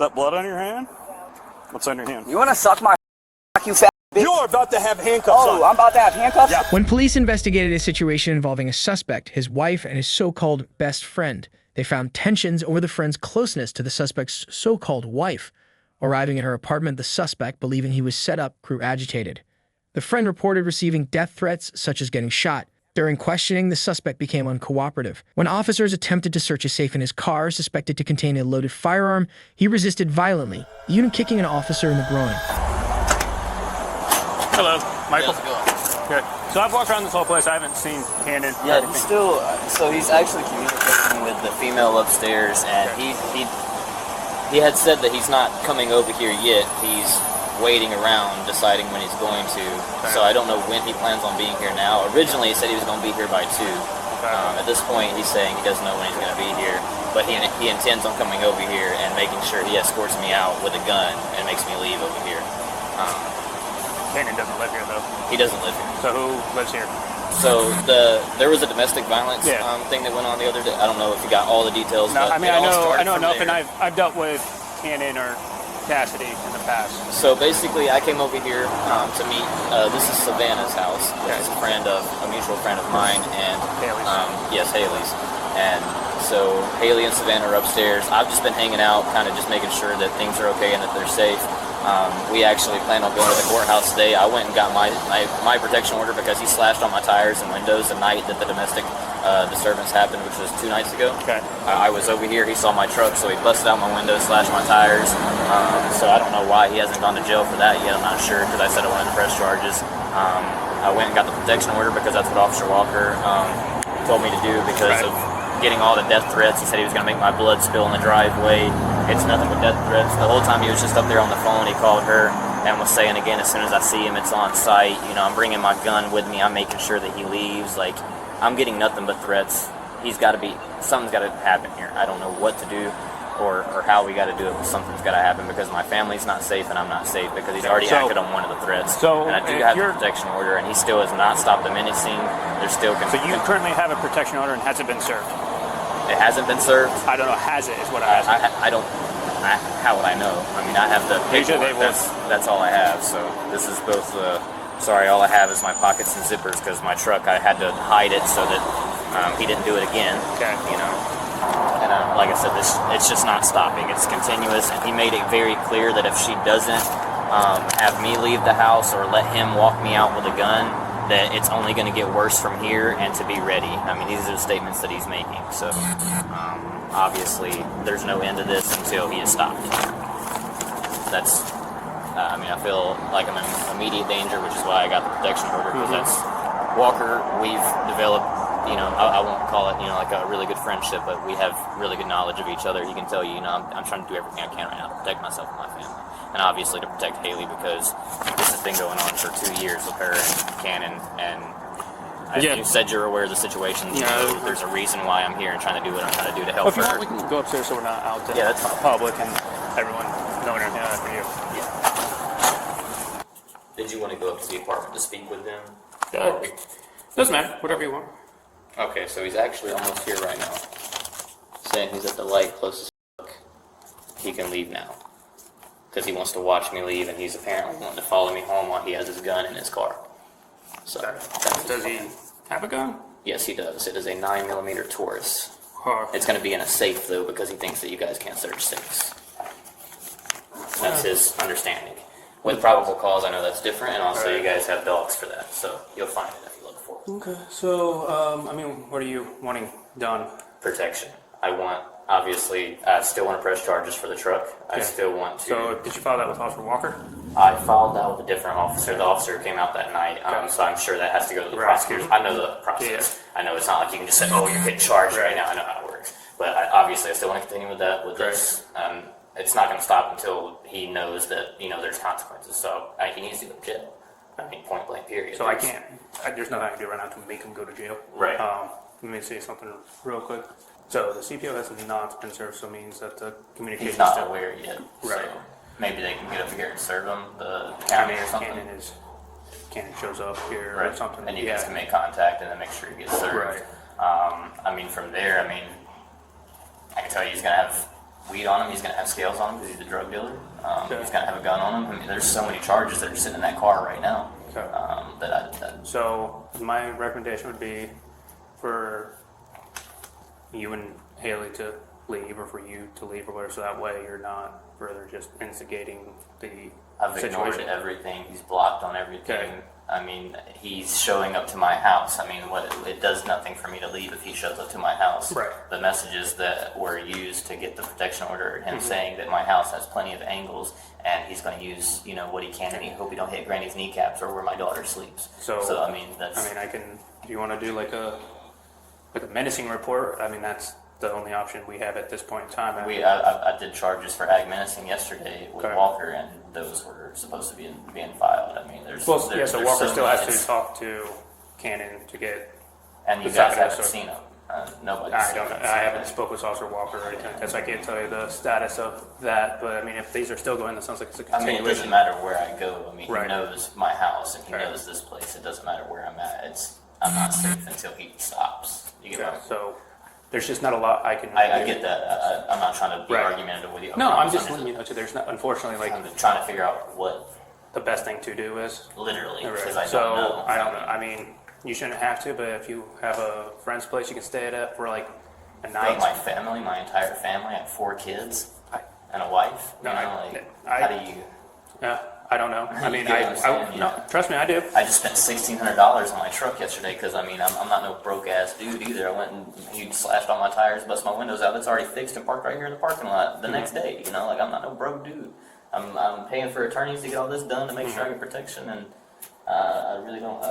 that blood on your hand? What's on your hand? You want to suck my you fat bitch? You're about to have handcuffs on. I'm about to have handcuffs? Yeah. When police investigated a situation involving a suspect, his wife, and his so-called best friend, they found tensions over the friend's closeness to the suspect's so-called wife. Arriving at her apartment, the suspect, believing he was set up, grew agitated. The friend reported receiving death threats, such as getting shot. During questioning, the suspect became uncooperative. When officers attempted to search a safe in his car, suspected to contain a loaded firearm, he resisted violently, even kicking an officer in the groin. Hello, Michael. How's it going? Good. So I've walked around this whole place. I haven't seen Cannon. Yeah, so he's actually communicating with the female upstairs, and he had said that he's not coming over here yet. He's waiting around, deciding when he's going to. Okay. So I don't know when he plans on being here now. Originally, he said he was going to be here by 2. Okay. At this point, he's saying he doesn't know when he's going to be here, but he intends on coming over here and making sure he escorts me out with a gun and makes me leave over here. Cannon doesn't live here, though. He doesn't live here. So who lives here? So there was a domestic violence thing that went on the other day. I don't know if you got all the details. No, but I mean I know enough, there. and I've dealt with Cannon or Cassidy in the past. So basically, I came over here to meet. This is Savannah's house, which is a mutual friend of mine, and Haley's. Yes, Haley's. And so Haley and Savannah are upstairs. I've just been hanging out, kind of just making sure that things are okay and that they're safe. We actually plan on going to the courthouse today. I went and got my protection order because he slashed on my tires and windows the night that the domestic disturbance happened, which was 2 nights ago. Okay. I was over here. He saw my truck, so he busted out my windows, slashed my tires. So I don't know why he hasn't gone to jail for that yet. I'm not sure because I said I wanted to press charges. I went and got the protection order because that's what Officer Walker told me to do because of getting all the death threats. He said he was going to make my blood spill in the driveway. It's nothing but death threats. The whole time he was just up there on the phone, he called her and was saying again, as soon as I see him, it's on site. You know, I'm bringing my gun with me. I'm making sure that he leaves. Like, I'm getting nothing but threats. Something's got to happen here. I don't know what to do or how we got to do it, but something's got to happen because my family's not safe and I'm not safe because he's already acted on one of the threats. And I do have the protection order, and he still has not stopped the menacing. They're still. So you currently have a protection order and hasn't been served? It hasn't been served. I don't know. Has it? Is what I asked. How would I know? I mean, I have the paperwork. That's all I have. So this is both the. Sorry, all I have is my pockets and zippers because my truck. I had to hide it so that he didn't do it again. Okay. You know. And like I said, it's just not stopping. It's continuous, and he made it very clear that if she doesn't have me leave the house or let him walk me out with a gun, that it's only going to get worse from here and to be ready. I mean, these are the statements that he's making. So, obviously, there's no end to this until he is stopped. That's, I mean, I feel like I'm in immediate danger, which is why I got the protection order, because that's Walker. We've developed, you know, I won't call it, you know, like a really good friendship, but we have really good knowledge of each other. He can tell you, you know, I'm trying to do everything I can right now to protect myself and my family. And obviously to protect Haley because this has been going on for 2 years with her and Cannon. And you said you're aware of the situation. You know, there's a reason why I'm here and trying to do what I'm trying to do to help her. If you want, we can go upstairs so we're not out to that's fine. Public and everyone knowing everything for you. Yeah. Did you want to go up to the apartment to speak with them? Doesn't matter. Whatever you want. Okay, so he's actually almost here right now. Saying he's at the light closest to he can leave now. Because he wants to watch me leave, and he's apparently wanting to follow me home while he has his gun in his car. So, does he have a gun? Yes, he does. It is a 9mm Taurus. Huh. It's going to be in a safe, though, because he thinks that you guys can't search safes. That's his understanding. With probable cause, I know that's different, and also you guys have dogs for that, so you'll find it if you look for it. Okay, so, I mean, what are you wanting done? Protection. I want, obviously, I still want to press charges for the truck. I still want to... So, did you file that with Officer Walker? I filed that with a different officer. The officer came out that night, so I'm sure that has to go to the prosecutor. I know the process. Yeah. I know it's not like you can just say, oh, you're getting charged right now. I know how it works. But obviously, I still want to continue with that. With this, it's not going to stop until he knows that, you know, there's consequences. So he needs to go to jail. I mean, point blank, period. So I can't. There's nothing I can do right now to make him go to jail. Right. Let me say something real quick. So the CPO has not been served, so it means that the communication He's not still aware yet. Right. So maybe they can get over here and serve him, the county or something. Cannon shows up here or something. And you guys can make contact and then make sure he gets served. Right. I mean, from there, I mean, I can tell you he's going to have weed on him. He's going to have scales on him because he's a drug dealer. Okay. He's going to have a gun on him. I mean, there's so many charges that are sitting in that car right now. Okay. So So my recommendation would be for you and Haley to leave, or for you to leave, or whatever, so that way you're not further just instigating the I've ignored situation. everything. He's blocked on everything. Okay. I mean, he's showing up to my house. I mean, it does nothing for me to leave if he shows up to my house. Right. The messages that were used to get the protection order, him saying that my house has plenty of angles, and he's going to use, what he can, and he hope he don't hit Granny's kneecaps or where my daughter sleeps. So I mean, that's. I can. Do you want to do like a menacing report? I mean, that's the only option we have at this point in time. I did charges for ag menacing yesterday with Okay. Walker, and those were supposed to be being filed. I mean, there's. So there's Walker so still has many- to talk to Cannon to get. And you the guys second haven't episode. seen him. Nobody. I don't. I haven't spoken with Officer Walker or anything like that, so I can't tell you the status of that. But I mean, if these are still going, that sounds like it's a I mean, it continuation. doesn't matter where I go. I mean, Right. he knows my house and he Right. knows this place. It doesn't matter where I'm at. I'm not safe until he stops. You get Okay, what so there's just not a lot I can. I do. get that. I'm not trying to be Right. argumentative with you. No, I'm just trying letting you know too. There's not, unfortunately, like I'm trying to figure out what the best thing to do is. literally Right. because I So don't know. I don't know. I mean, you shouldn't have to, but if you have a friend's place you can stay at for like a But night. my family, my entire family, I have 4 kids I- and a wife. No, how do you? Yeah, I don't know. I mean, You get what I'm saying, no, yeah. trust me, I do. I just spent $1,600 on my truck yesterday because I mean I'm not no broke ass dude either. I went and he slashed all my tires, bust my windows out. It's already fixed and parked right here in the parking lot the next day. Like I'm not no broke dude. I'm paying for attorneys to get all this done to make sure I get protection, and I really don't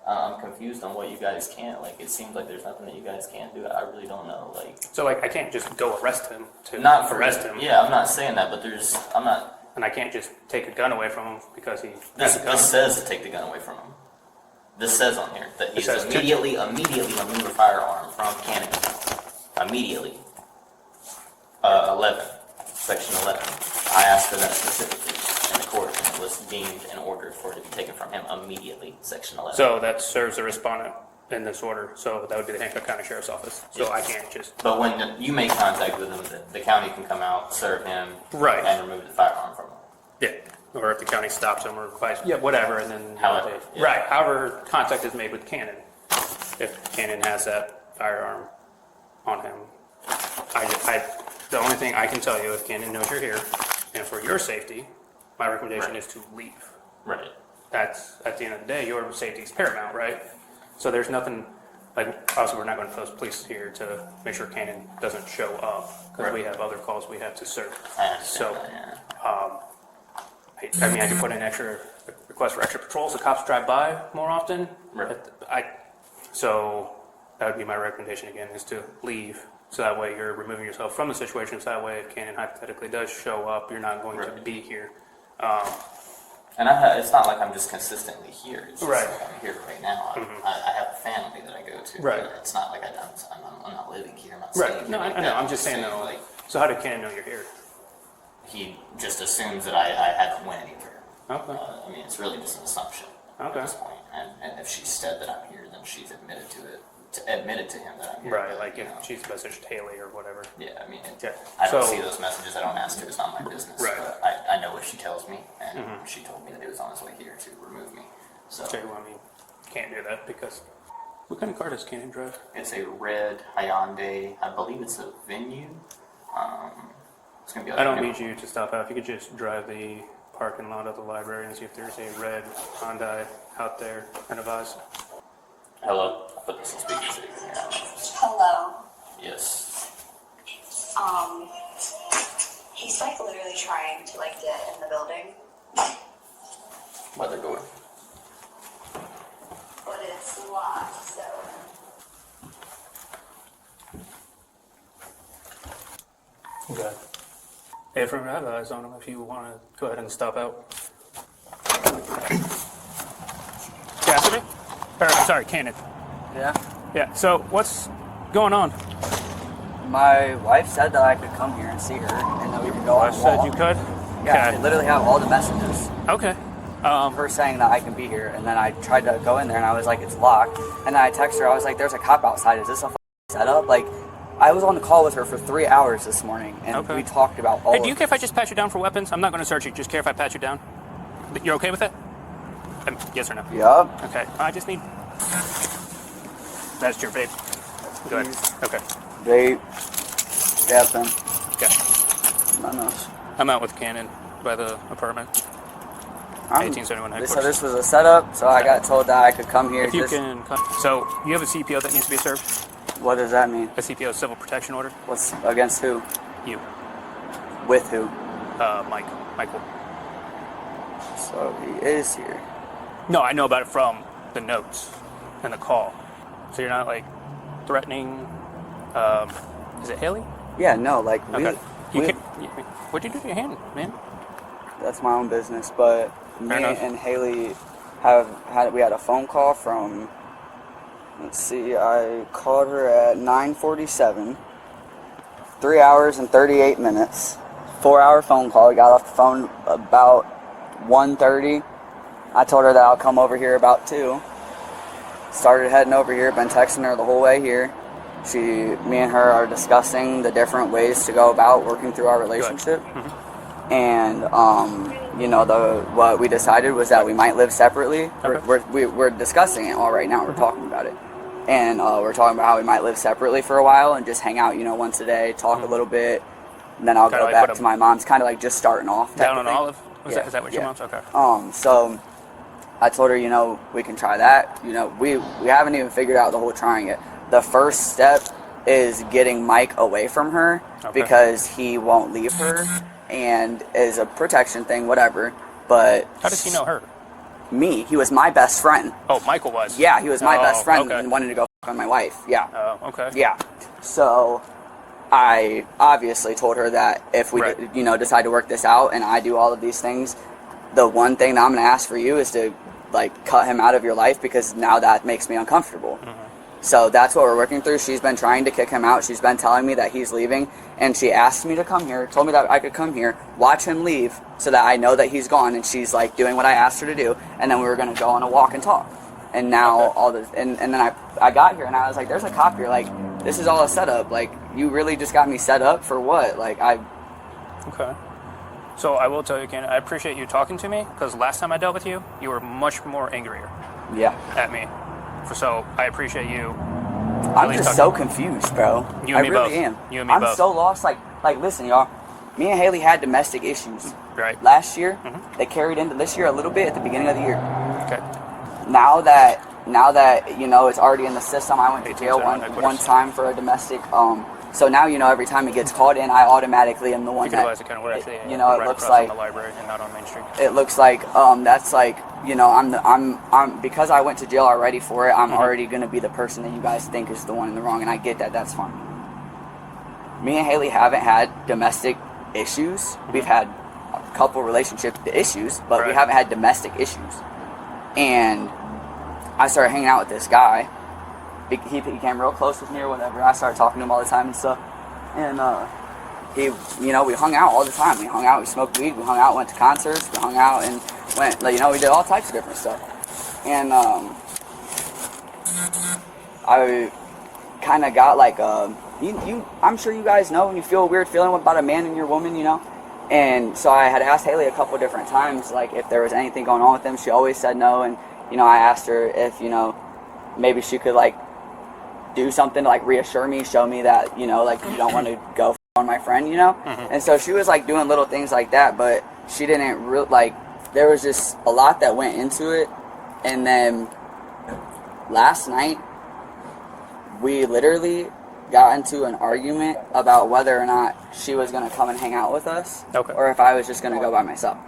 I'm confused on what you guys can't. Like it seems like there's nothing that you guys can't do. I really don't know. Like So like, I can't just go arrest him to not for arrest him. Yeah, I'm not saying that, but I'm not. And I can't just take a gun away from him because he This, has a gun. this says to take the gun away from him. This says on here that he's says to- immediately remove a firearm from Cannon. Immediately. 11, section 11. I asked for that specifically in the court, and it was deemed in order for it to be taken from him immediately, section 11. So that serves the respondent in this order. So that would be the Hancock County Sheriff's Office. So I can't just. But when you make contact with him, the county can come out, serve him, Right. and remove the firearm from him. Yeah. Or if the county stops him or vice, yeah, whatever, and then However, they- yeah. right. However, contact is made with Cannon. If Cannon has that firearm on him, the only thing I can tell you, if Cannon knows you're here, and for your safety, my recommendation Right. is to leave. Right. That's at the end of the day, your safety is paramount, right? So there's nothing like obviously we're not going to post police here to make sure Cannon doesn't show up because we have other calls we have to serve. I understand So. that, yeah. I mean, I could put in extra request for extra patrols. The cops drive by more often. Right. So that would be my recommendation again, is to leave. So that way you're removing yourself from the situation. So that way, if Cannon hypothetically does show up, you're not going to Right. be here. And it's not like I'm just consistently here. It's just Right. like I'm here right now. I have a family that I go to. Right. But it's not like I'm not living here. I'm not Right. staying No, here I like know. that. I'm just saying though. Like, So how did Cannon know you're here? he just assumes that I haven't went anywhere. Okay. I mean, it's really just an assumption Okay. at this point. And if she said that I'm here, then she's admitted to it. Admitted to him that I'm here. Right. But, Like you if know, she's messaged Haley or whatever. Yeah, I mean, Yeah. I don't So- see those messages. I don't ask her. It's not my business. Right. Mm-hmm. But I know what she tells me, and she told me that he was on his way here to remove me. So Okay. Well, I mean, can't do that because what kind of car does Cannon drive? it's a red Hyundai. I believe it's a Venue. It's gonna be. Like I don't a new- need you to stop out. If you could just drive the parking lot of the library and see if there's a red Hyundai out there and advise. Hello. I'll put this in speaker so you can hear. Hello. Yes. He's like literally trying to like get in the building, Where they're going. but it's locked, so. Okay. Hey, if we have eyes on him, if you want to go ahead and stop out. Cassidy? Or, sorry, Cannon. Yeah. Yeah, so what's going on? My wife said that I could come here and see her, and that we could go I on a said walk. you could? Yeah, Okay. I literally have all the messages. Okay. Her saying that I can be here, and then I tried to go in there, and I was like, it's locked. And then I texted her, I was like, there's a cop outside. Is this a setup? Like, I was on the call with her for 3 hours this morning, and Okay. we talked about all Hey, of do you this. care if I just pat you down for weapons? I'm not going to search you. Just care if I pat you down? You're okay with it? Yes or no? Yup. Okay. I just need... That's your vape. Go ahead. Okay. Vape. Stepping. Okay. Nothing else. I'm out with Cannon by the apartment. 1871 So headquarters. this was a setup, so I got told that I could come here. If you can... So, you have a CPO that needs to be served? What does that mean? A CPO, civil protection order? What's against who? You. With who? Michael. So he is here. No, I know about it from the notes and the call. So you're not, like, threatening... is it Haley? Yeah, no, like Okay. we What'd you do to your hand, man? that's my own business, but me Fair enough. and Haley we had a phone call from, let's see, I called her at 9:47, 3 hours and 38 minutes, 4-hour phone call. We got off the phone about 1:30. I told her that I'll come over here about 2. Started heading over here, been texting her the whole way here. Me and her are discussing the different ways to go about working through our relationship. And, what we decided was that we might live separately. Okay. We're discussing it all right now. We're talking about it. And we're talking about how we might live separately for a while and just hang out, once a day, talk a little bit. And then I'll Kinda go like back what to my mom's, kind of like just starting off. type Down of on thing. Olive? Is Yeah, that what your yeah. mom's? Okay. So I told her, we can try that. We haven't even figured out the whole trying it. The first step is getting Mike away from her because he won't leave her, and is a protection thing, whatever. But How does he know her? me, he was my best friend. Oh, Michael was. Yeah, he was my best friend okay. and wanted to go f on my wife. Yeah. Oh, okay. Yeah. So I obviously told her that if we, Right. decide to work this out and I do all of these things, the one thing that I'm going to ask for you is to, cut him out of your life, because now that makes me uncomfortable. So that's what we're working through. She's been trying to kick him out. She's been telling me that he's leaving, and she asked me to come here, told me that I could come here, watch him leave, so that I know that he's gone, and she's, doing what I asked her to do, and then we were going to go on a walk and talk. And now all this, and then I got here, and I was like, there's a cop here, this is all a setup, you really just got me set up for what? Okay. So I will tell you, Ken, I appreciate you talking to me, because last time I dealt with you, you were much more angrier Yeah. at me. So I appreciate you. I'm just so confused, bro. You and I me really both. am. You and me I'm both. so lost. Listen, y'all. Me and Haley had domestic issues. Right. Last year, they carried into this year a little bit at the beginning of the year. Okay. Now that it's already in the system. I went to jail 1871 one time for a domestic. So now every time it gets called in, I automatically am the one You can realize it kind of would actually. it right looks across like from the library and not on Main Street. it looks like that's I'm because I went to jail already for it. I'm already gonna be the person that you guys think is the one in the wrong, and I get that. That's fine. Me and Haley haven't had domestic issues. We've had a couple relationship issues, but we Right. haven't had domestic issues. And I started hanging out with this guy. He became real close with me or whatever. I started talking to him all the time and stuff. And we hung out all the time. We hung out, we smoked weed, we hung out, went to concerts, we hung out and went, we did all types of different stuff. And I kind of got I'm sure you guys know when you feel a weird feeling about a man and your woman, And so I had asked Haley a couple different times, if there was anything going on with them. She always said no. And, I asked her if, maybe she could, do something to, reassure me, show me that, you don't want to go on my friend, And so she was, doing little things like that, but she didn't there was just a lot that went into it. And then last night, we literally got into an argument about whether or not she was going to come and hang out with us, or if I was just going to go by myself.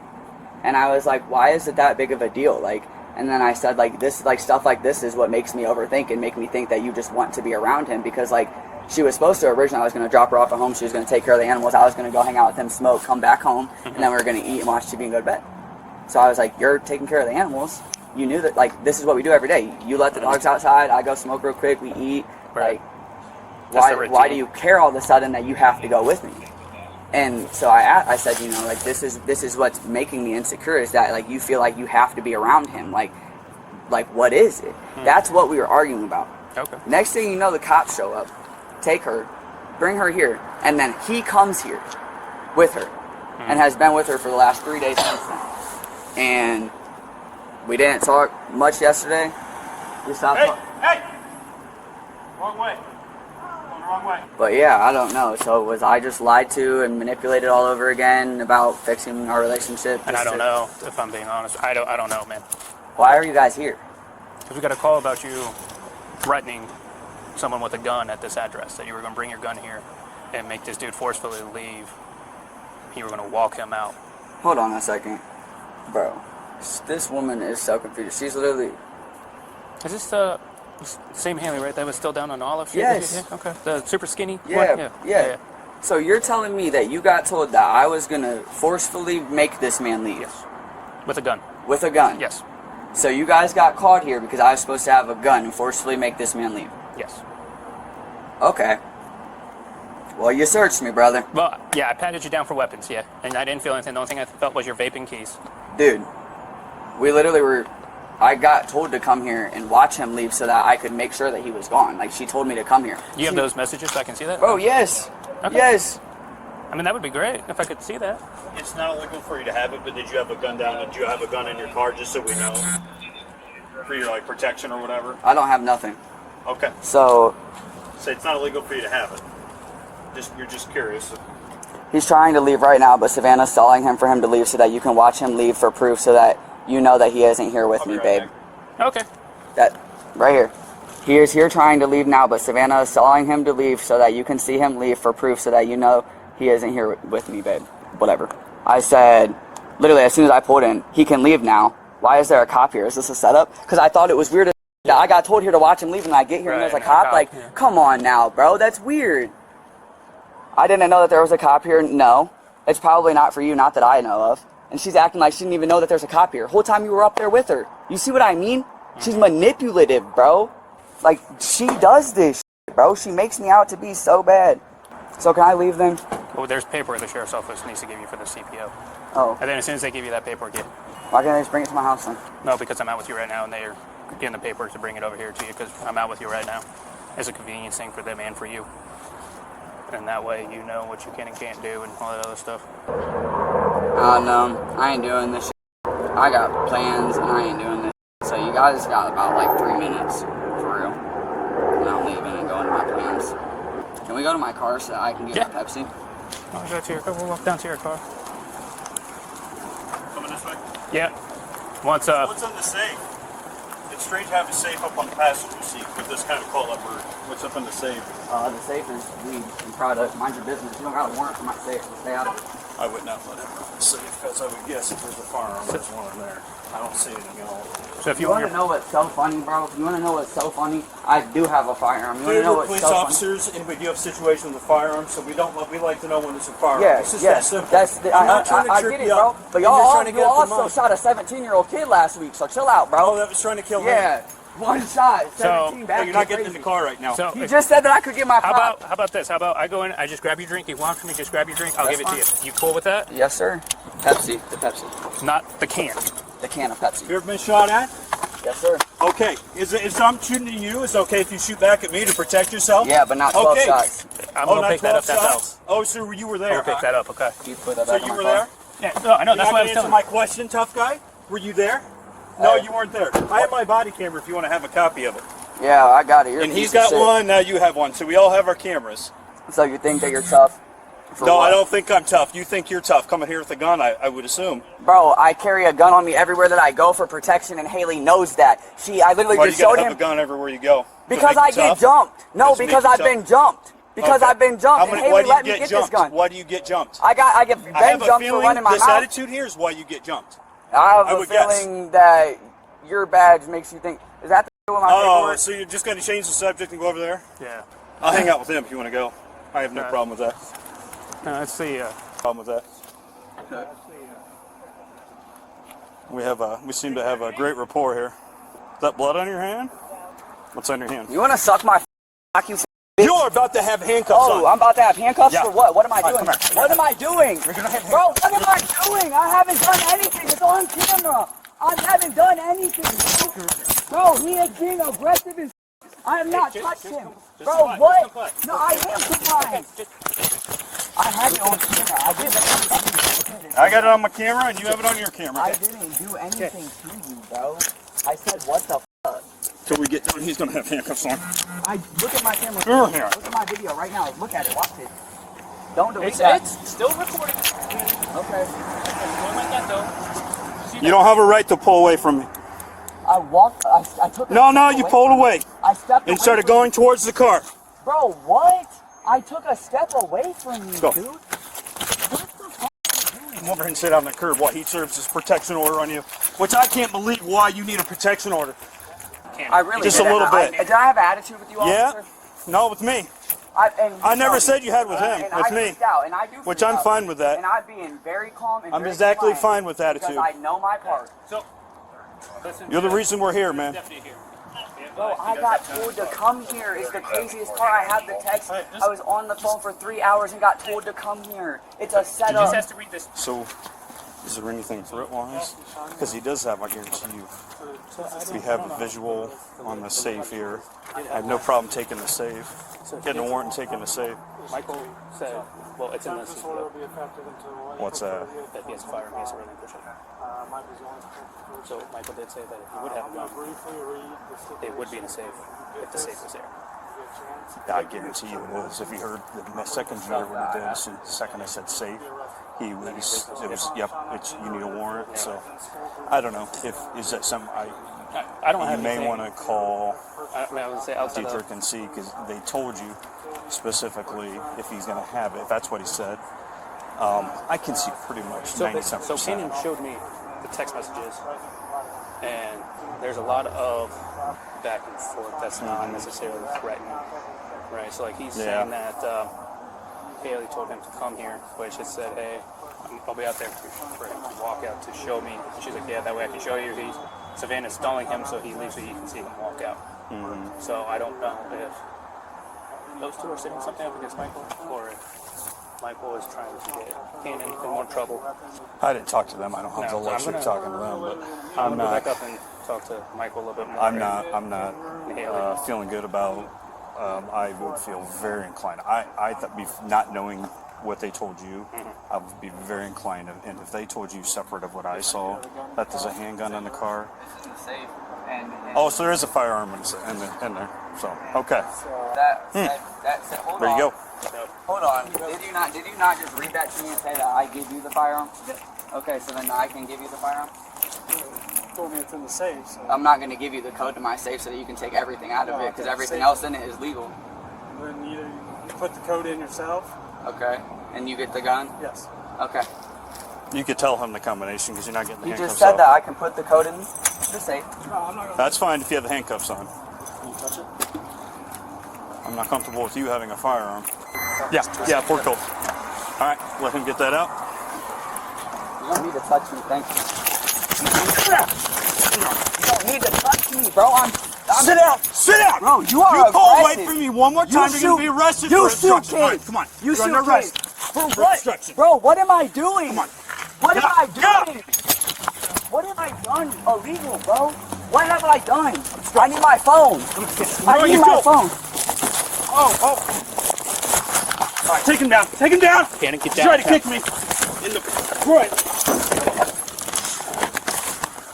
And I was like, why is it that big of a deal? And then I said, this, stuff like this is what makes me overthink and make me think that you just want to be around him, because she was supposed to originally, I was going to drop her off at home, she was going to take care of the animals, I was going to go hang out with him, smoke, come back home, and then we were going to eat and watch TV and go to bed. So I was like, you're taking care of the animals. You knew that, this is what we do every day. You let the dogs outside, I go smoke real quick, we eat. Right. Why do you care all of a sudden that you have to go with me? And so I said, this is what's making me insecure, is that, you feel like you have to be around him. What is it? That's what we were arguing about. Okay. Next thing you know, the cops show up, take her, bring her here. And then he comes here with her and has been with her for the last 3 days since then. And we didn't talk much yesterday. We stopped talking. Hey! Wrong way. Going the wrong way. But yeah, I don't know. So was I just lied to and manipulated all over again about fixing our relationship? And I don't know, if I'm being honest. I don't know, man. Why are you guys here? Because we got a call about you threatening someone with a gun at this address, that you were going to bring your gun here and make this dude forcefully leave. You were going to walk him out. Hold on a second. Bro, this woman is so confused. She's literally... Is this the same Haley, right? That was still down on Olive Street? Yes. Yeah, okay. The super skinny Yeah, one? yeah. So you're telling me that you got told that I was going to forcefully make this man leave? Yes. With a gun. With a gun? Yes. So you guys got caught here because I was supposed to have a gun and forcefully make this man leave? Yes. Okay. Well, you searched me, brother. Well, yeah, I patted you down for weapons, yeah. And I didn't feel anything. The only thing I felt was your vaping keys. Dude, we literally were... I got told to come here and watch him leave so that I could make sure that he was gone. Like, she told me to come here. You have those messages so I can see that? Oh, yes. Okay. Yes. I mean, that would be great if I could see that. It's not illegal for you to have it, but did you have a gun down? Did you have a gun in your car, just so we know, for your like protection or whatever? I don't have nothing. Okay. So, So it's not illegal for you to have it. You're just curious. he's trying to leave right now, but Savannah's stalling him for him to leave so that you can watch him leave for proof so that you know that he isn't here with I'll me, be right babe. back. Okay. That, right here. He is here trying to leave now, but Savannah is stalling him to leave so that you can see him leave for proof so that you know he isn't here with me, babe. Whatever. I said, literally, as soon as I pulled in, he can leave now. Why is there a cop here? Is this a setup? Because I thought it was weird that I got told here to watch him leave and I get here and there's a Right, cop. Like, yeah. come on now, bro. That's weird. I didn't know that there was a cop here. No. It's probably not for you, not that I know of. And she's acting like she didn't even know that there's a cop here. Whole time you were up there with her. You see what I mean? She's manipulative, bro. Like, she does this shit, bro. She makes me out to be so bad. So can I leave then? Well, there's paperwork the sheriff's office needs to give you for the CPO. Oh. And then as soon as they give you that paperwork, Why can't I just bring it to my house then? no, because I'm out with you right now, and they're getting the paperwork to bring it over here to you because I'm out with you right now. It's a convenience thing for them and for you. And that way you know what you can and can't do and all that other stuff. No, I ain't doing this shit. I got plans and I ain't doing this shit. So you guys got about like 3 minutes, for real. And I'm leaving and going to my plans. Can we go to my car so that I can get Yeah. my Pepsi? I'll go to your car. We'll walk down to your car. Coming this way. Yeah. What's on the safe? It's strange to have a safe up on the passenger seat with this kind of call-up bird. What's up in the safe? The safe is weed and product. Mind your business. You don't got a warrant for my safe, so stay out of it. I would not let him run the safe because I would guess if there's a firearm, there's one in there. I don't see anything else. So if You you want want to your know what's so funny, bro? You want to know what's so funny? I do have a firearm. You want to Clearly, know what's police so funny? officers, and we do have situations with firearms, so we like to know when there's a firearm. Yeah, It's just yeah. that simple. That's I'm not trying to I trip get it, you bro. up. But I'm just y'all trying to you get up also the shot a 17-year-old kid last week, so chill out, Oh, bro. that was trying to kill him. Yeah, one shot, 17 Oh, back. you're not getting in the car right now. so You if- just said that I could get my prop. how about this? How about I go in, I just grab your drink, you want from me, just grab your drink, I'll That's give it to you. You cool with that? Yes, sir. Pepsi, the Pepsi, Not the can. the can of Pepsi. You ever been shot at? Yes, sir. Okay. If I'm shooting at you, it's okay if you shoot back at me to protect yourself? Yeah, but not 12 Okay. shots. I'm Oh, gonna not pick that 12 up, that's shots? out. Oh, so you were I'm there, gonna pick huh? that up, okay. You put that So back in you my were car. there? Yeah, no, I know, You're that's not why I going was to answer telling my you. question, tough guy? Were you there? No, you weren't there. I have my body camera if you want to have a copy of it. Yeah, I got it. You're a And he's piece of got shit. one, now you have one. So we all have our cameras. So you think that you're tough? For No, what? I don't think I'm tough. You think you're tough coming here with a gun, I would assume. Bro, I carry a gun on me everywhere that I go for protection, and Haley knows that. I literally Why just do you got showed to have him a gun everywhere you go? To because make I you get tough? jumped. No, Does it because make you I've tough? been jumped. Because Okay. I've been jumped, How and many, why Haley do you let me get get jumped? this gun. Why do you get jumped? I get I been have a jumped for feeling running my this mouth. attitude here is why you get jumped. I have I a would guess. feeling that your badge makes you think. Is that the with my Oh, paperwork? so you're just going to change the subject and go over there? Yeah. I'll hang out with him if you want to go. I have no Right. problem with that. No, let's see. Problem with that. We seem to have a great rapport here. Is that blood on your hand? What's on your hand? You want to suck my f***, you You're about to have handcuffs on. Oh, I'm about to have handcuffs Yeah. for what? What am I All right, doing? come here. What am I doing? Bro, what am I doing? I haven't done anything. It's on camera. I haven't done anything. Bro, he is being aggressive as I have not just- touched just him. comply, Bro, just what? comply. No, I am complying. I have it on camera. I did. I got it on my camera, and you have it on your camera. I didn't do anything to you, bro. I said, what the fuck? Till we get done, he's gonna have handcuffs on. I look at my camera. Sure, here. Look at my video right now. Look at it. Watch it. Don't delete It's, that. it's still recording. Okay. Going like that though. See You don't have a right to pull away from me. I walked. I took. No, you pulled away I stepped and away started from going towards the car. you. Bro, what? I took a step away from you, Go. dude. What the fuck? Come over here and sit on the curb while he serves his protection order on you. Which I can't believe why you need a protection order. I really Just did. a little bit. Did I have an attitude with you, Yeah? officer? No, with me. I never said you had with him, and with I me. freaked out, and I do Which freak I'm out. fine with that. And I'm being very calm and I'm very exactly compliant fine with because attitude. I know my part. So, listen You're the to reason we're here, man. deputy here. Bro, I got told to come here. It's the craziest part. I have the text. I was on the phone for 3 hours and got told to come here. It's a He just setup. has to read this. So, is there anything threat-wise? Because he does have, I guarantee you. We have a visual on the safe here. I have no problem taking the safe. Getting a warrant and taking the safe. Michael said, well, it's in this. What's that? That he has a firearm, he has to relinquish it. So Michael did say that if he would have a gun, it would be in a safe if the safe was there. I guarantee you it is. If he heard the second you heard what he did, the second I said safe, it was, yep, you need a warrant. So, I don't know. Is that something I don't have you may anything. want to call I mean, I would say outside of, Dietrich and see, because they told you specifically if he's going to have it, if that's what he said. I can see pretty much so 97%. So Kenan showed me the text messages, and there's a lot of back and forth that's not necessarily threatening, right? So like he's saying that Haley told him to come here, which it said, hey, I'll be out there for him to walk out to show me. She's like, yeah, that way I can show you. Savannah's stalling him, so he leaves so you can see him walk out. Mm-hmm. So I don't know if those two are setting something up against Michael, or if Michael is trying to get Kenan in more trouble. I didn't talk to them. I don't have the luxury of talking to them, but I'm I'm gonna go not. back up and talk to Michael a little bit more. I'm not feeling good about. I would feel very inclined. I thought, not knowing what they told you, I would be very inclined. And if they told you separate of what I saw, that there's a handgun in the car. Safe. And Oh, so there is a firearm in there. So okay, hold there on. you go. Hold on. Did you not just read that to me and say that I give you the firearm? Okay, so then I can give you the firearm? Told me it's in the safe, so I'm not going to give you the code to my safe so that you can take everything out of it, because everything else in it is legal. then either you put the code in yourself. Okay? And you get the gun? Yes. Okay. You could tell him the combination because you're not getting the You handcuffs just said off. that I can put the code in the safe. No, I'm not gonna. That's fine if you have the handcuffs on. Can you touch it? I'm not comfortable with you having a firearm. Yeah, port code. All right, let him get that out. You don't need to touch me, thank you. You don't need to touch me, bro. Sit down! Sit down! Bro, you are You pull away aggressive. from me one more time, you're going to be arrested You for shoot obstruction. All right, kids. come on. You You're under shoot arrest. kids. For For what? obstruction. Bro, what am I doing? Come on. What Get am up. I Get up. doing? What have I done illegal, bro? What have I done? I need my phone. I need my phone. Oh. All right, take him down. Take him down. Kenan, get He down. tried to kick me in the groin.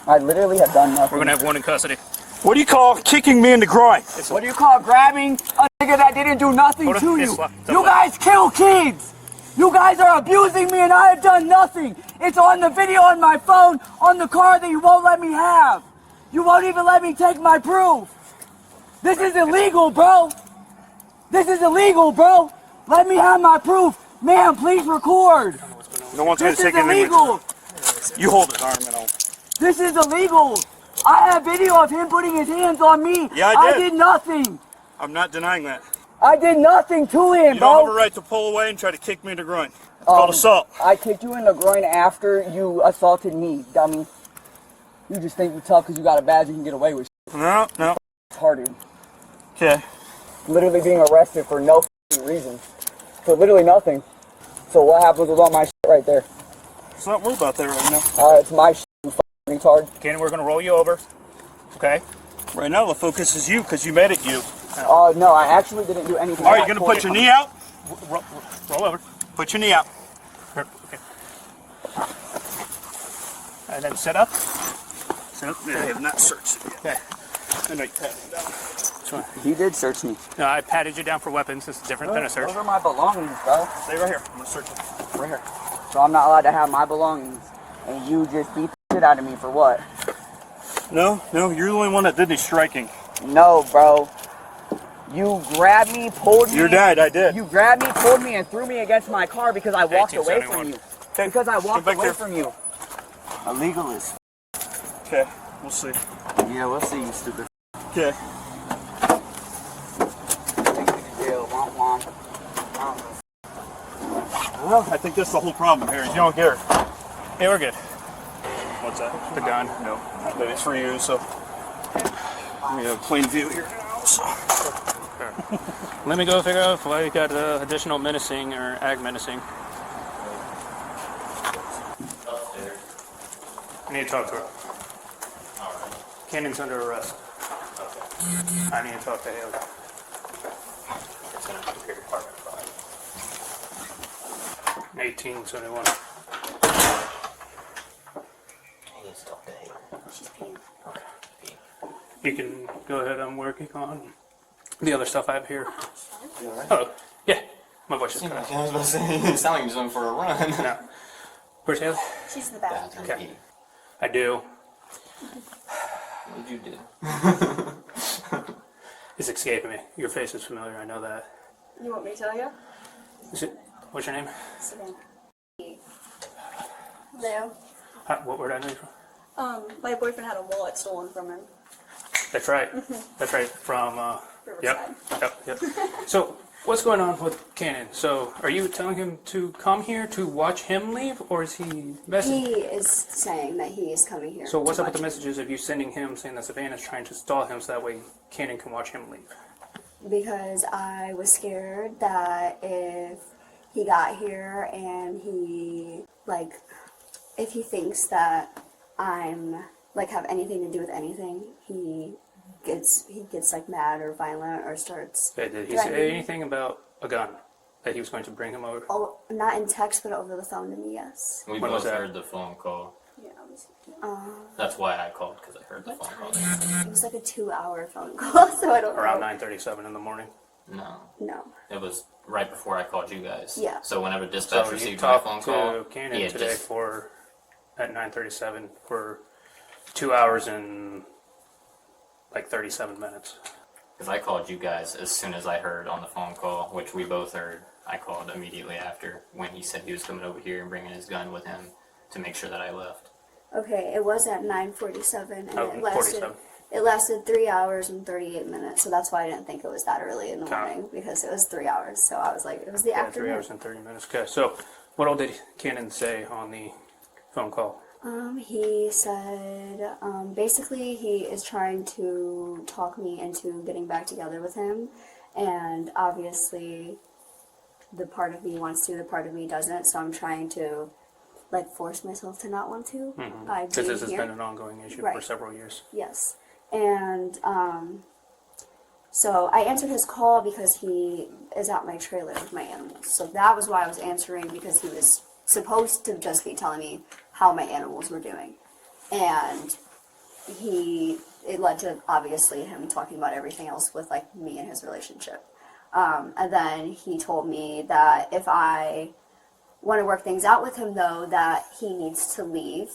I literally have done nothing. We're gonna have one in custody. What do you call kicking me in the groin? What do you call grabbing a nigga that didn't do nothing Hold on, to this you? one. You guys kill kids. You guys are abusing me and I have done nothing. It's on the video on my phone, on the car that you won't let me have. You won't even let me take my proof. This is illegal, bro. This is illegal, bro. Let me have my proof. Ma'am, please record. No one's going This to is take anything. illegal. You hold his arm and I'll. This is illegal. I have video of him putting his hands on me. Yeah, I did. did nothing. I'm not denying that. I did nothing to him, You bro. don't have a right to pull away and try to kick me in the groin. It's called assault. I kicked you in the groin after you assaulted me, dummy. You just think you're tough because you got a badge you can get away with shit. No. It's hard, dude. Okay. Literally being arrested for no reason. For literally nothing. So what happens with all my shit right there? Let's not worry about that right now. It's my shit, you retard. Kenan, we're gonna roll you over. Okay. Right now the focus is you because you made it you. Oh, no, I actually didn't do anything. All right, you're going to put your knee out? Roll over. Put your knee out. Okay. And then sit up. Sit up. I have not searched it yet. Okay. And I pat it down. He did search me. No, I patted you down for weapons. This is different than a search. Those are my belongings, bro. Stay right here. I'm going to search it. Right here. So I'm not allowed to have my belongings. And you just beat the shit out of me for what? No, you're the only one that did any striking. No, bro. You grabbed me, pulled me. You're dead, I did. You grabbed me, pulled me, and threw me against my car because I walked away 1871. from you. Because I walked back away there. from you. A legalist. Okay, we'll see. Yeah, we'll see, you stupid. Okay. Take me to jail. Womp womp. Well, I think that's the whole problem here. You don't get her. Hey, we're good. What's that? The gun. No, but it's for you, so. We have plain view here now, so. Let me go figure out why you got additional menacing or ag menacing. Upstairs. I need to talk to her. All right. Cannon's under arrest. Okay. I need to talk to Haley. It's in a computer department. 1871. He needs to talk to Haley. She's peeing. Okay. You can go ahead. I'm working on the other stuff I have here. You alright? Oh, yeah. My voice is Seemed cut like out. I was about to say, you sound like you're going for a run. No. Where's Haley? She's in the bathroom. Okay. I do. What did you do? It's escaping me. Your face is familiar. I know that. You want me to tell you? Is it? What's your name? Savannah. Leo. What word I know you from? My boyfriend had a wallet stolen from him. That's right. That's right. From, Riverside. Yep. So, what's going on with Cannon? So, are you telling him to come here to watch him leave, or is he He messaging? is saying that he is coming here. So, what's to up with the watch messages of you sending him saying that Savannah's trying to stall him so that way Cannon can watch him leave? him. Because I was scared that if he got here and he, like, if he thinks that I'm, like, have anything to do with anything, he gets like mad or violent or starts Okay, did he threatening say me. anything about a gun that he was going to bring him over? Oh, not in text, but over the phone to me, yes. We When was both that? heard the phone call. Yeah, I was. That's why I called, because I heard the phone call. It was like a 2-hour phone call, so I don't Around know. 9:37 in the morning. No. No. It was right before I called you guys. Yeah. So whenever dispatch So you received my phone talked call, to Cannon yeah, today just at 9:37 for 2 hours and like 37 minutes. because I called you guys as soon as I heard on the phone call, which we both heard. I called immediately after when he said he was coming over here and bringing his gun with him to make sure that I left. Okay, it was at 9:47, and Oh, it lasted. 47. It lasted 3 hours and 38 minutes, so that's why I didn't think it was that early in the Okay. morning, because it was 3 hours. So I was like, it was the Yeah, 3 afternoon. hours and 30 minutes. Okay, so what all did Cannon say on the phone call? He said, basically, he is trying to talk me into getting back together with him, and obviously, the part of me wants to, the part of me doesn't. So I'm trying to, like, force myself to not want to by Because being this has here. been an ongoing issue for Right. several years. Yes. And so I answered his call because he is at my trailer with my animals. So that was why I was answering, because he was supposed to just be telling me how my animals were doing. And it led to obviously him talking about everything else with, like, me and his relationship. And then he told me that if I want to work things out with him, though, that he needs to leave.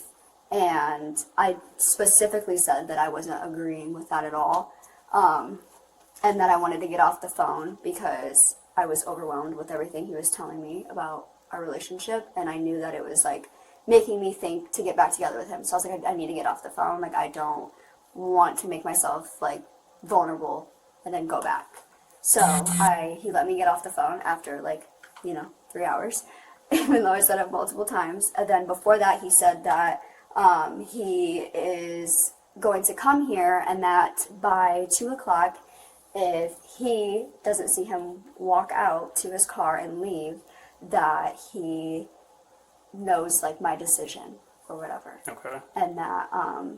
And I specifically said that I wasn't agreeing with that at all. And that I wanted to get off the phone because I was overwhelmed with everything he was telling me about our relationship. And I knew that it was, like, making me think to get back together with him. So I was like, I need to get off the phone. Like, I don't want to make myself, like, vulnerable and then go back. So he let me get off the phone after, like, 3 hours, even though I said it multiple times. And then before that, he said that he is going to come here, and that by 2 o'clock, if he doesn't see him walk out to his car and leave, that he knows, like, my decision or whatever. Okay. And that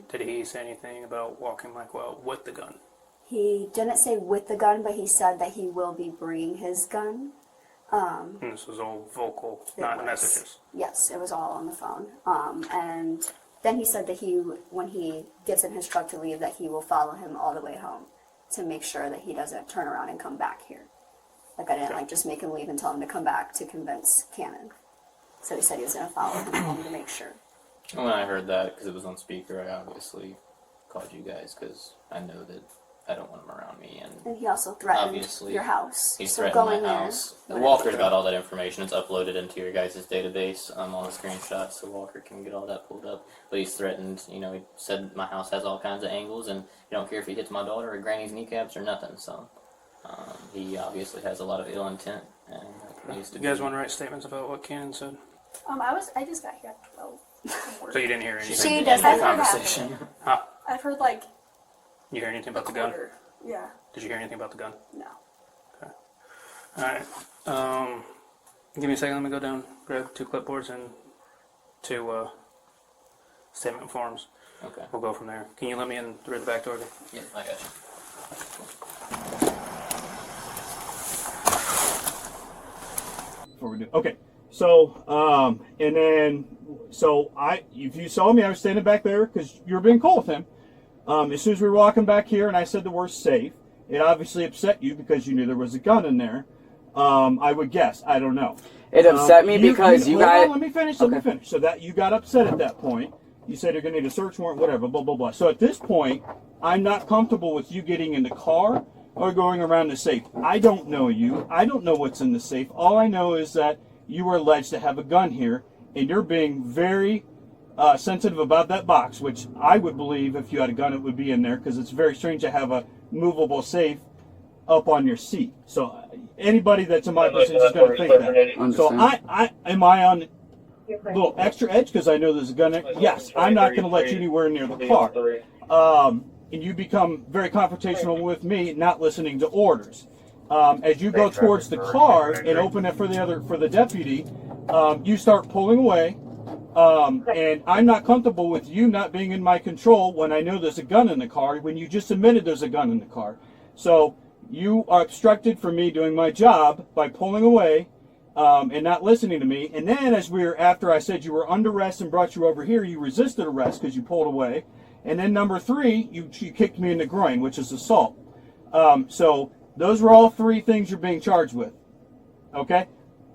Did he say anything about walking like, well, with the gun? He didn't say with the gun, but he said that he will be bringing his gun. And this was all vocal, not was. messages. Yes, it was all on the phone. And then he said that when he gets in his truck to leave, that he will follow him all the way home to make sure that he doesn't turn around and come back here. Like, I didn't like just make him leave and tell him to come back to convince Cannon. So he said he was going to follow him home to make sure. When I heard that, because it was on speaker, I obviously called you guys because I know that I don't want him around me. And he also threatened obviously, your house. He so threatened going my there, house. whatever. Walker's got all that information. It's uploaded into your guys' database on the screenshots, so Walker can get all that pulled up. But he's threatened, you know, he said my house has all kinds of angles, and he don't care if he hits my daughter or Granny's kneecaps or nothing. So he obviously has a lot of ill intent. And needs to You guys want to write statements about what Cannon said? I just got here. So you didn't hear anything? She End doesn't. the conversation. Huh? I've heard like You hear anything a about the gun? quarter. Yeah. Did you hear anything about the gun? No. Okay. All right. Give me a second. Let me go down, grab 2 clipboards and 2 statement forms. Okay. We'll go from there. Can you let me in through the back door? Yeah, I got you. Before we do, okay. So, and then, if you saw me, I was standing back there because you were being cool with him. As soon as we were walking back here and I said the word safe, it obviously upset you because you knew there was a gun in there. I would guess. I don't know. It upset me because you hold guys... on, let me finish. Let me finish. So that you got upset at that point. You said you're going to need a search warrant, whatever, blah, blah, blah. So at this point, I'm not comfortable with you getting in the car or going around the safe. I don't know you. I don't know what's in the safe. All I know is that you were alleged to have a gun here, and you're being very sensitive about that box, which I would believe if you had a gun, it would be in there, because it's very strange to have a movable safe up on your seat. So anybody that's in my position is going to think that. So am I on a little extra edge because I know there's a gun there? Yes, I'm not going to let you anywhere near the car. And you become very confrontational with me, not listening to orders. As you go towards the car and open it for the deputy, you start pulling away. And I'm not comfortable with you not being in my control when I know there's a gun in the car, when you just admitted there's a gun in the car. So you are obstructed from me doing my job by pulling away and not listening to me. And then after I said you were under arrest and brought you over here, you resisted arrest because you pulled away. And then number 3, you kicked me in the groin, which is assault. So those were all 3 things you're being charged with. Okay?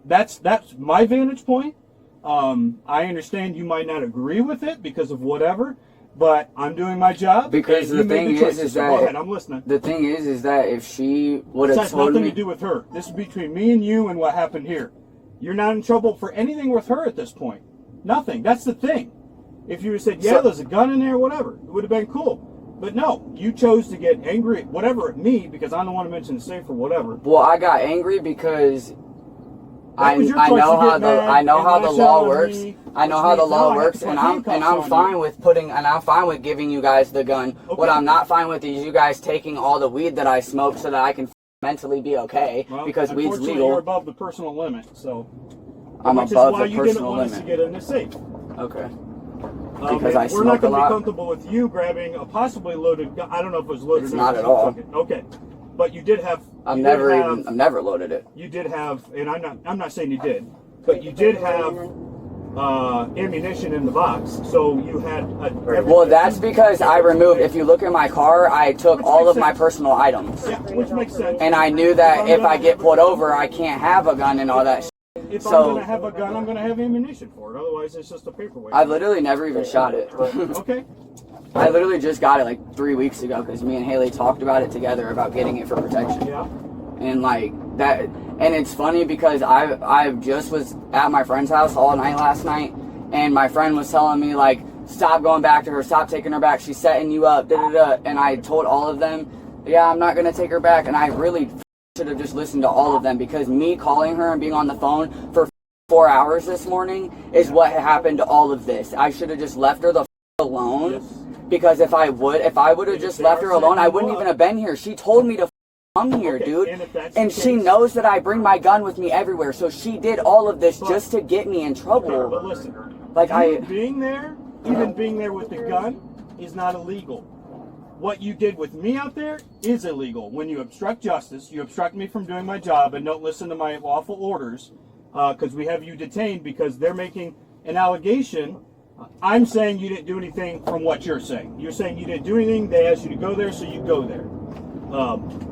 That's my vantage point. I understand you might not agree with it because of whatever, but I'm doing my job. Because the thing is that... Go ahead, I'm listening. The thing is that if she would have told me... This has nothing to do with her. This is between me and you and what happened here. You're not in trouble for anything with her at this point. Nothing. That's the thing. If you had said, yeah, there's a gun in there, whatever, it would have been cool. But no, you chose to get angry at whatever at me because I don't want to mention the safe or whatever. Well, I got angry because I know how the law works. I know how the law works, and I'm fine with giving you guys the gun. Okay. What I'm not fine with is you guys taking all the weed that I smoke so that I can mentally be okay, because weed's legal. You're above the personal limit, so I'm above the personal limit. Which is why you didn't want us to get in the safe. Okay. Because I we're smoke not a going to be lot. comfortable with you grabbing a possibly loaded gun. I don't know if it was loaded. It's not at all. Okay, but you did have. I've never loaded it. You did have, and I'm not saying you did, but you did have ammunition in the box. So you had. Well, that's because I removed. If you look at my car, I took all of my personal items. Yeah, which makes sense. And I knew that if I get pulled over, I can't have a gun and all that. If I'm going to have a gun, I'm going to have ammunition for it. Otherwise, it's just a paperweight. I've literally never even shot it. Okay. I literally just got it like 3 weeks ago because me and Haley talked about it together about getting it for protection. Yeah. And like that, and it's funny because I just was at my friend's house all night last night, and my friend was telling me like, stop going back to her, stop taking her back, she's setting you up, da da da. And I told all of them, yeah, I'm not gonna take her back, and I really should have just listened to all of them, because me calling her and being on the phone for 4 hours this morning is what happened to all of this. I should have just left her the alone. Yes. Because if I would have just left her alone, I wouldn't even have been here. She told me to come here, dude. And she knows that I bring my gun with me everywhere. So she did all of this just to get me in trouble. Okay, but listen, like being there, even being there with the gun, is not illegal. what you did with me out there is illegal. When you obstruct justice, you obstruct me from doing my job and don't listen to my lawful orders, because we have you detained because they're making an allegation. I'm saying you didn't do anything from what you're saying. You're saying you didn't do anything. They asked you to go there, so you go there.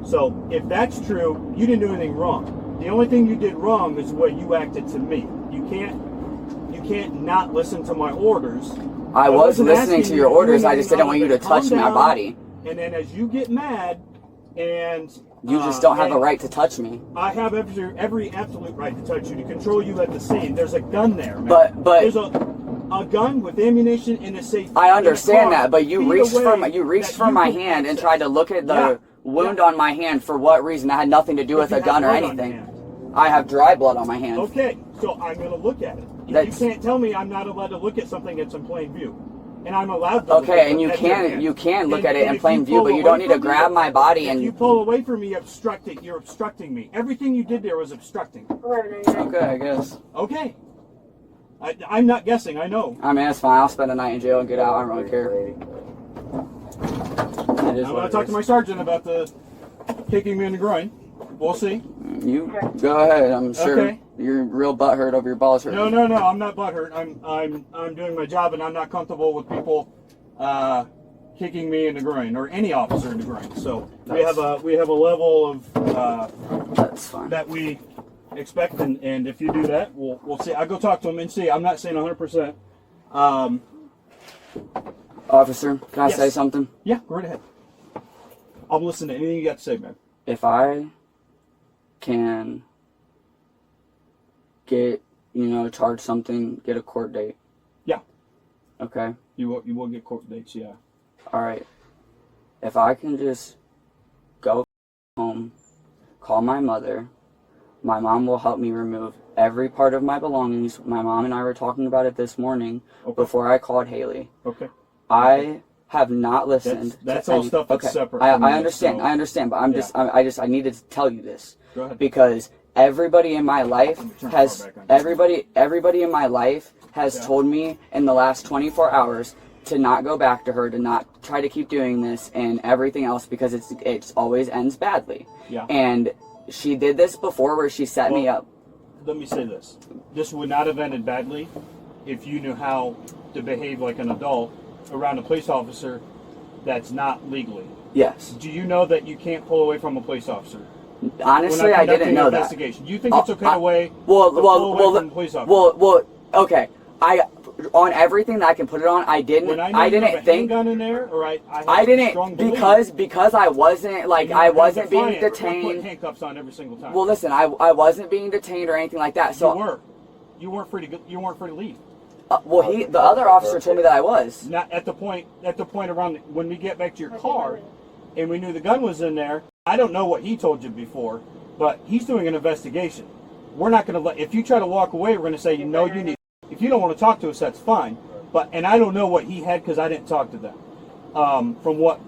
So if that's true, you didn't do anything wrong. The only thing you did wrong is the way you acted to me. You can't not listen to my orders. I was wasn't listening asking to your you to do orders. I anything just didn't want you to other than calm touch my down, body. And then as you get mad, and You just don't have a and right to touch me. I have every absolute right to touch you, to control you at the scene. There's a gun there, man. But There's a gun with ammunition in a safe. I understand in a car, that, but you feet reached away for that my you could hand and access. tried to look at the Yeah. wound on my hand for what reason? That had nothing to do with If a you gun have or blood on your anything. hand. I have dry blood on my hand. Okay, so I'm going to look at it. That's- You can't tell me I'm not allowed to look at something that's in plain view, and I'm allowed to. Look at Okay, and it you at your can hand. look at it in if plain you view, pull but you away don't need to from me, grab my body If and. you pull away from me, you're obstructing me. Everything you did there was obstructing. Okay, I guess. Okay. I'm not guessing. I know. I mean, that's fine. I'll spend a night in jail and get out. I don't really care. It is I'm what going to it talk is. to my sergeant about the kicking me in the groin. We'll see. You go ahead. I'm sure Okay. you're real butthurt over your balls hurt. No. I'm not butthurt. I'm doing my job, and I'm not comfortable with people kicking me in the groin or any officer in the groin. So we have a level of That's fine. that we expect, and if you do that, we'll see. I'll go talk to him and see. I'm not saying 100%. Officer, can I Yes. say something? Yeah, go right ahead. I'll listen to anything you got to say, man. If I can get, charge something, get a court date. Yeah. Okay. You will get court dates, yeah. All right. If I can just go home, call my mother will help me remove every part of my belongings. My mom and I were talking about it this morning before I called Haley. Okay. I have not listened. That's to all any- stuff that's okay. separate I from this, understand. so- I understand, but I needed to tell you this. Go ahead. Because everybody in my life Let me turn has the car back on. everybody in my life has Yeah. told me in the last 24 hours to not go back to her, to not try to keep doing this and everything else, because it's always ends badly. Yeah. And she did this before where she set me Well, up. Let me say this. This would not have ended badly if you knew how to behave like an adult around a police officer that's not legally. Yes. Do you know that you can't pull away from a police officer? Honestly, When I conducting didn't know an that. investigation. Do you think it's okay to pull away from a police officer? Well, okay. On everything that I can put it on, I didn't. When I know I you didn't have a think. handgun in there, or I have I a strong didn't belief, because I wasn't like you I were wasn't being defiant, or put detained. handcuffs on every single time. Well, listen, I wasn't being detained or anything like that. So you weren't free to go, you weren't free to leave. the other officer told me that I was. Not at the point around when we get back to your car, and we knew the gun was in there. I don't know what he told you before, but he's doing an investigation. We're not going to let. If you try to walk away, we're going to say, no, you need. If you don't want to talk to us, that's fine. And I don't know what he had because I didn't talk to them. From what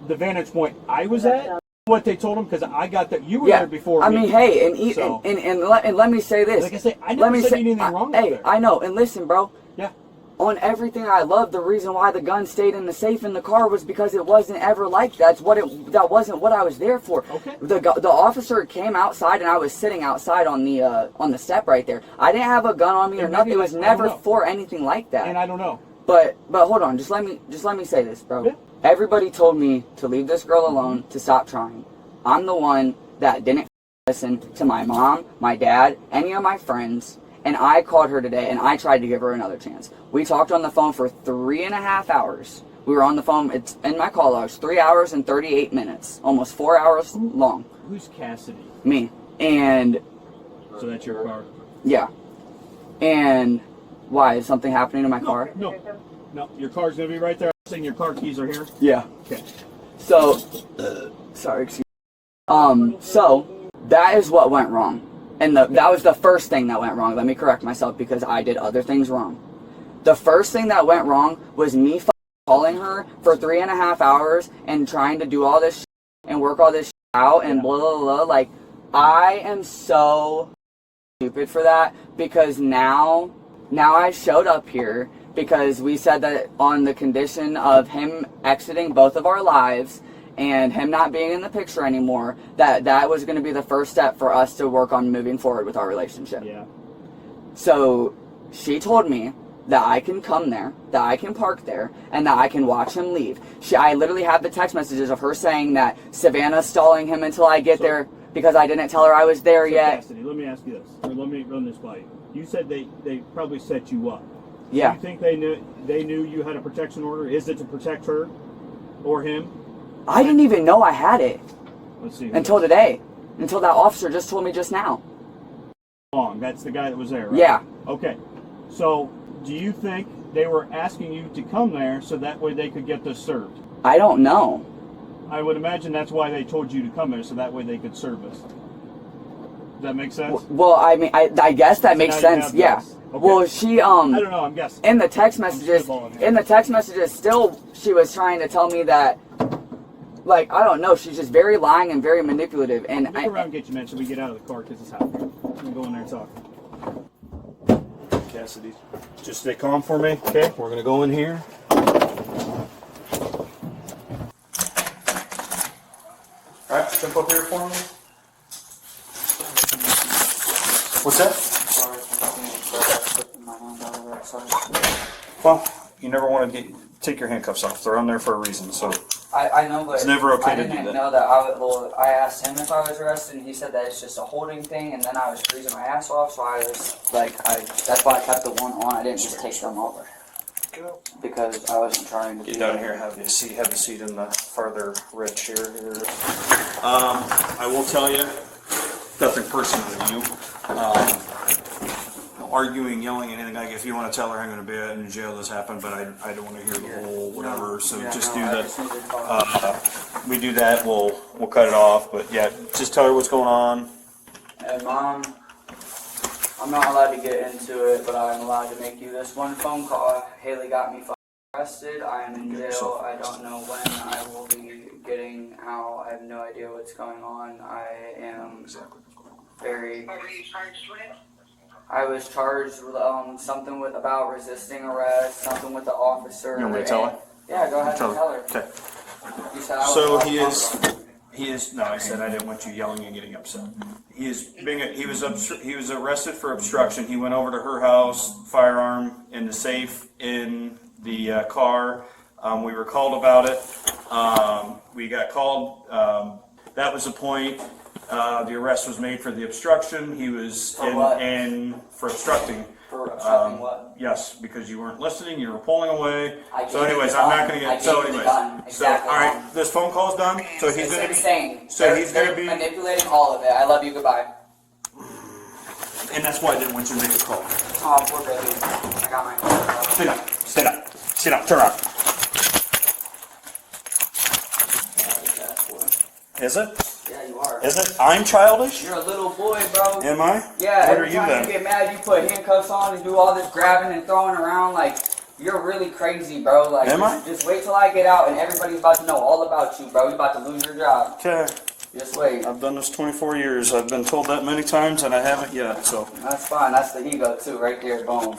the vantage point I was at, what they told him, because I got that you were there before. I me. mean, hey, So- and let me say this. Like I say, I let never me said say, anything wrong Hey, there. I know, and listen, bro. Yeah. On everything I love, the reason why the gun stayed in the safe in the car was because it wasn't ever like that. That wasn't what I was there for. Okay. The officer came outside and I was sitting outside on the step right there. I didn't have a gun on me or And nothing. It maybe was that's- I don't never know. for anything like that. And I don't know. But hold on, just let me say this, bro. Yeah. Everybody told me to leave this girl alone, to stop trying. I'm the one that didn't listen to my mom, my dad, any of my friends, and I called her today and I tried to give her another chance. We talked on the phone for 3.5 hours. We were on the phone, it's in my call logs, 3 hours and 38 minutes, almost 4 hours long. Who's Cassidy? Me. And So that's your car. yeah. And why? Is something happening to my car? No, your car's gonna be right there. I'm saying your car keys are here. Yeah. Okay. So, sorry, excuse me. So, that is what went wrong. And that was the first thing that went wrong. Let me correct myself because I did other things wrong. The first thing that went wrong was me calling her for 3.5 hours and trying to do all this and work all this out and blah, blah, blah. Like, I am so stupid for that because now I showed up here because we said that on the condition of him exiting both of our lives and him not being in the picture anymore, that was going to be the first step for us to work on moving forward with our relationship. Yeah. So she told me that I can come there, that I can park there, and that I can watch him leave. I literally have the text messages of her saying that Savannah's stalling him until I get there because I didn't tell her I was there yet. Cassidy, let me ask you this, or let me run this by you. You said they probably set you up. Yeah. Do you think they knew you had a protection order? Is it to protect her or him? I didn't even know I had it Let's see. until today, until that officer just told me just now. Long. That's the guy that was there, right? Yeah. Okay. So, do you think they were asking you to come there so that way they could get this served? I don't know. I would imagine that's why they told you to come there, so that way they could serve us. Does that make sense? Well, I mean, I guess that makes now you sense. have Yeah. this. Okay. Well, she I don't know. I'm guessing. in the text messages, still she was trying to tell me that, like, I don't know, she's just very lying and very manipulative. And Look around and get you, man, so we get out of the car because it's hot. I'm gonna go in there and talk. Cassidy, just stay calm for me, okay? We're gonna go in here. All right, jump up here for me. What's that? Well, you never want to take your handcuffs off. They're on there for a reason. So I know, but it's never okay I to do didn't that. know that. I asked him if I was arrested, and he said that it's just a holding thing, and then I was freezing my ass off, so I was like, that's why I kept the one on. I didn't just take them over because I wasn't trying to Get do down that. here. Have a seat in the farther red chair here. I will tell you, nothing personal to you. Arguing, yelling, anything like. If you want to tell her I'm going to be in jail, this happened, but I don't want to hear the whole whatever. So just do that. We do that. We'll cut it off. But yeah, just tell her what's going on. And Mom, I'm not allowed to get into it, but I'm allowed to make you this one phone call. Haley got me arrested. I am in jail. I don't know when I will be getting out. I have no idea what's going on. I am very. What were you charged with? I was charged with something about resisting arrest, something with the officer. You want me to tell her? Yeah, go ahead and tell her. Okay. You said I was So allowed he to is. talk to her. He is. No, I said I didn't want you yelling and getting upset. He is being. He was arrested for obstruction. He went over to her house, firearm in the safe in the car. We were called about it. We got called. That was the point. The arrest was made for the obstruction. He was for obstructing. For obstructing what? Yes, because you weren't listening. You were pulling away. So, gave anyways, you the I'm gun. not going to I get. So, gave you the anyways, gun. Exactly. all right. This phone call's done. So he's It's going to be. insane. So he's going to be. manipulating all of it. I love you. Goodbye. And that's why I didn't want you to make the call. Oh, poor baby. I got my car. Sit down. Sit down. Sit down. Turn around. Is it? Yeah, you are. Is it? I'm childish? You're a little boy, bro. Am I? Yeah, What are every you time then? you get mad, you put handcuffs on and do all this grabbing and throwing around. Like, you're really crazy, bro. Like, Am I? just wait till I get out and everybody's about to know all about you, bro. You're about to lose your job. Okay. Just wait. I've done this 24 years. I've been told that many times and I haven't yet, so. That's fine. That's the ego, too, right there. Boom.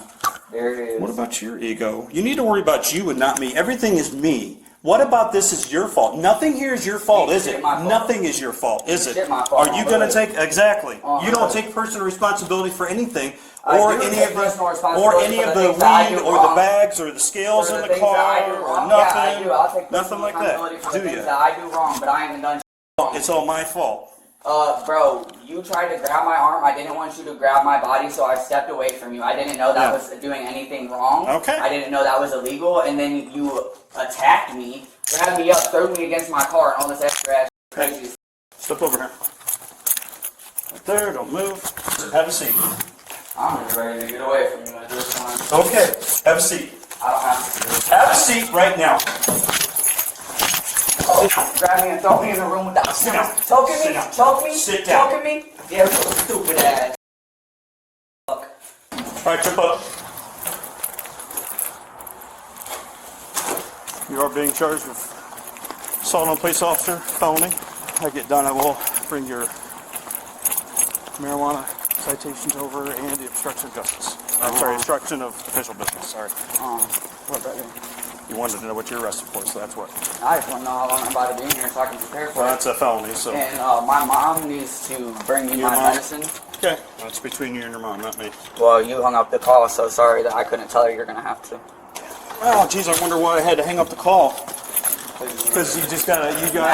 There it is. What about your ego? You need to worry about you and not me. Everything is me. What about this is your fault? Nothing here is your fault, is it? my fault. Nothing is your fault, is it? Shit my fault. Are you going to take exactly? On You don't hood. take personal responsibility for anything, I or do any take of personal the, responsibility or any for of the the things that I weed, do or the wrong. bags, or the scales For in the the things that I car, do or wrong, nothing. yeah, I do. I'll take Nothing like responsibility that. for the Do things you? that I do wrong, but I haven't done wrong. It's all my fault. Bro, you tried to grab my arm. I didn't want you to grab my body, so I stepped away from you. I didn't know that was doing anything wrong. Okay. I didn't know that was illegal, and then you attacked me, grabbed me up, threw me against my car, and all this extra ass crazy. Step over here. Right there, don't move. Have a seat. I'm just ready to get away from you at this point. Okay, have a seat. I don't have to do this. Have a seat right now. Grab me and throw me in the room without Sit down. choking me, Sit down. choke me, Sit down. choking me. Yeah, stupid ass. Fuck. All right, jump up. You are being charged with assault on a police officer, felony. When I get done, I will bring your marijuana citations over and the obstruction of justice. I'm sorry, obstruction of official business. Sorry. What, brother? You wanted to know what you're arrested for, so that's what. I just want to know how long I'm about to be in here so I can prepare for Well, it. that's a felony, so. And my mom needs to bring me Your my mom? medicine. Okay. That's between you and your mom, not me. Well, you hung up the call, so sorry that I couldn't tell her you're gonna have to. Oh, geez, I wonder why I had to hang up the call. Because you just gotta, you go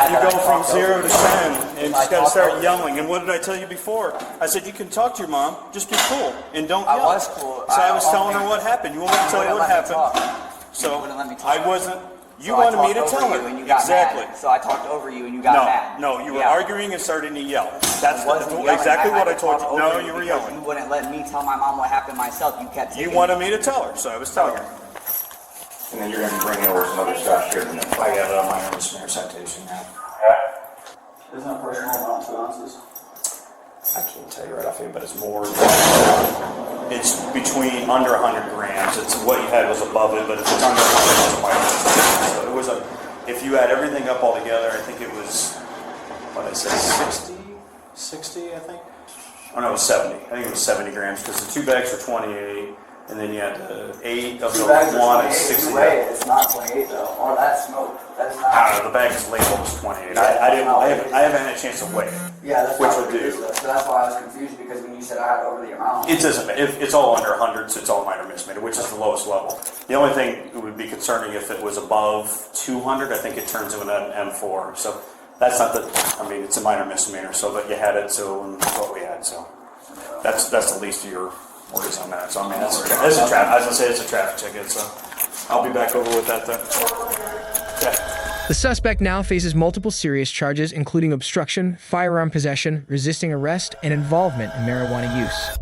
from 0 to 10, and you just gotta start yelling. And what did I tell you before? I said you can talk to your mom, just be cool and don't yell. I was cool. So I was telling her what happened. You want me to tell you what happened? So wouldn't let me talk. I wasn't. You So I wanted me to talked tell over her. you and you got Exactly. mad. So I talked over you and you got mad. No, you were Yeah. arguing and starting to yell. That's Wasn't yelling. exactly had what I to told talk you. over No, you were because yelling. You wouldn't let me tell my mom what happened myself. You kept You taking wanted me to tell her, so I was telling her. And then you're going to bring over some other stuff here in the I got a minor misdemeanor citation now. Isn't it personal about 2 ounces? I can't tell you right off here, but it's more. It's between under 100 grams. It's what you had was above it, but if it's under 100, it's quite. So it was if you add everything up all together, I think it was, what did I say, 60, I think? Oh no, it was 70. I think it was 70 grams because the 2 bags were 28. And then you had the 8 of the 1 is 60. It's not 28 though. Or that's smoke. That's not. I don't know, the bag is labeled as 28. I haven't had a chance to weigh it. Yeah, that's which not would what it do. is, though. So that's why I was confused because when you said I had over the amount. It doesn't, if it's all under hundreds, it's all minor misdemeanor, which is the lowest level. The only thing that would be concerning if it was above 200, I think it turns into an M4. So that's not it's a minor misdemeanor, so, but you had it, so what we had, so. That's the least of your worries on that. So I mean, that's a traffic, as I say, it's a traffic ticket, so I'll be back over with that then. Okay. The suspect now faces multiple serious charges, including obstruction, firearm possession, resisting arrest, and involvement in marijuana use.